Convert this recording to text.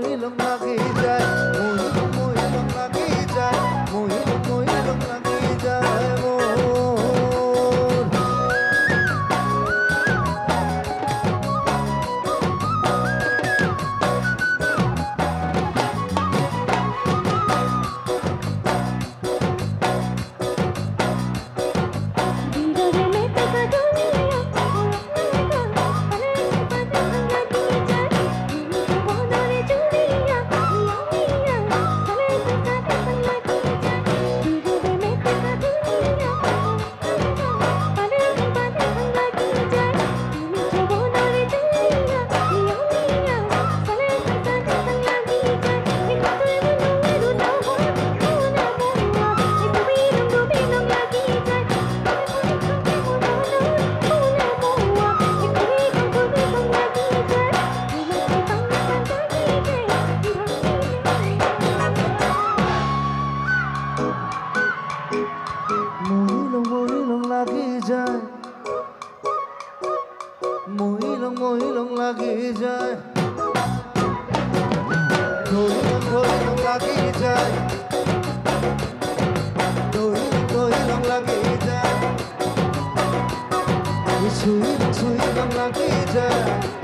মহিলং লাগি যায় মহিলং লাগি যায় মহিলং লাগি যায় মহিলং লাগি যায় মহিলং লাগি যায় মহিলং লাগি যায় মহিলং লাগি যায় ছুঁইলং লাগি যায়